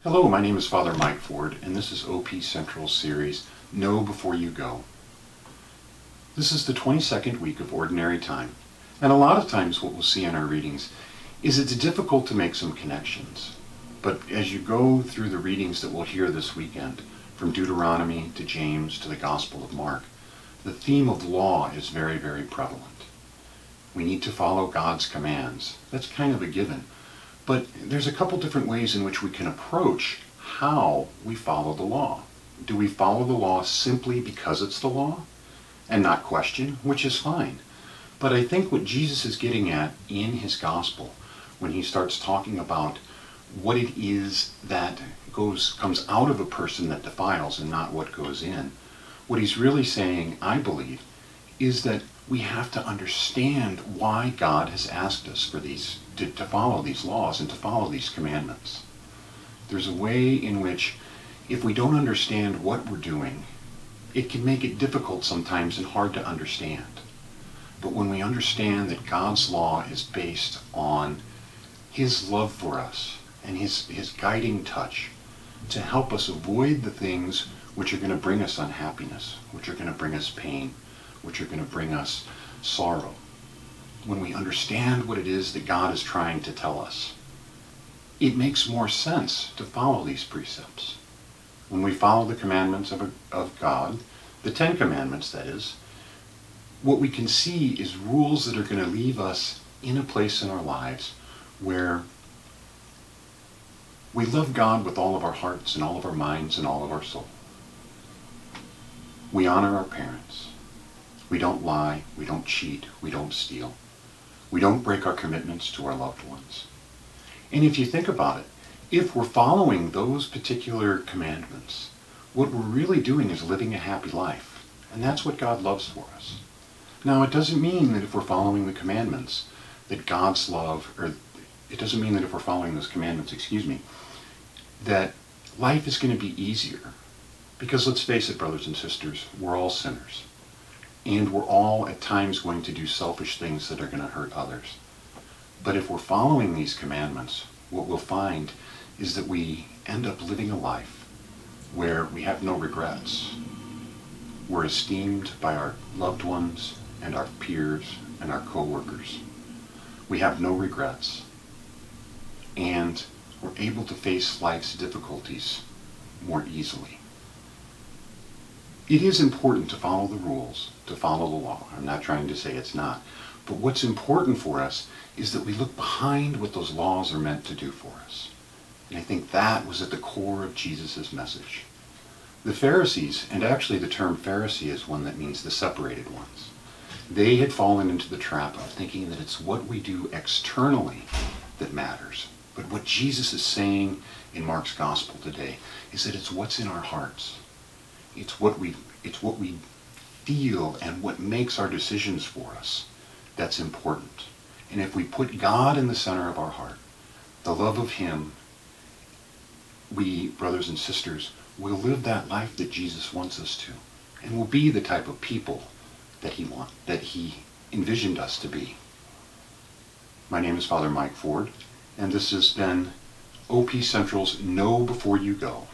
Hello, my name is Father Mike Ford, and this is OP Central's series, Know Before You Go. This is the 22nd week of Ordinary Time, and a lot of times what we'll see in our readings is it's difficult to make some connections. But as you go through the readings that we'll hear this weekend, from Deuteronomy to James to the Gospel of Mark, the theme of law is very, very prevalent. We need to follow God's commands. That's kind of a given. But there's a couple different ways in which we can approach how we follow the law. Do we follow the law simply because it's the law and not question, which is fine. But I think what Jesus is getting at in his gospel, when he starts talking about what it is that comes out of a person that defiles and not what goes in, what he's really saying, I believe, is that we have to understand why God has asked us for these, to follow these laws and to follow these commandments. There's a way in which, if we don't understand what we're doing, it can make it difficult sometimes and hard to understand. But when we understand that God's law is based on his love for us and his guiding touch to help us avoid the things which are going to bring us unhappiness, which are going to bring us pain, which are going to bring us sorrow. When we understand what it is that God is trying to tell us, it makes more sense to follow these precepts. When we follow the commandments of God, the 10 Commandments that is, what we can see is rules that are going to leave us in a place in our lives where we love God with all of our hearts and all of our minds and all of our soul. We honor our parents. We don't lie, we don't cheat, we don't steal. We don't break our commitments to our loved ones. And if you think about it, if we're following those particular commandments, what we're really doing is living a happy life. And that's what God loves for us. Now, it doesn't mean that if we're following the commandments, that God's love, or it doesn't mean that if we're following those commandments, that life is going to be easier. Because let's face it, brothers and sisters, we're all sinners. And we're all at times going to do selfish things that are going to hurt others. But if we're following these commandments, what we'll find is that we end up living a life where we have no regrets. We're esteemed by our loved ones and our peers and our co-workers. We have no regrets. And we're able to face life's difficulties more easily. It is important to follow the rules, to follow the law. I'm not trying to say it's not. But what's important for us is that we look behind what those laws are meant to do for us. And I think that was at the core of Jesus' message. The Pharisees, and actually the term Pharisee is one that means the separated ones, they had fallen into the trap of thinking that it's what we do externally that matters. But what Jesus is saying in Mark's gospel today is that it's what's in our hearts. It's what we feel and what makes our decisions for us that's important. And if we put God in the center of our heart, the love of him, we, brothers and sisters, will live that life that Jesus wants us to. And will be the type of people that he envisioned us to be. My name is Father Mike Ford, and this has been OP Central's Know Before You Go.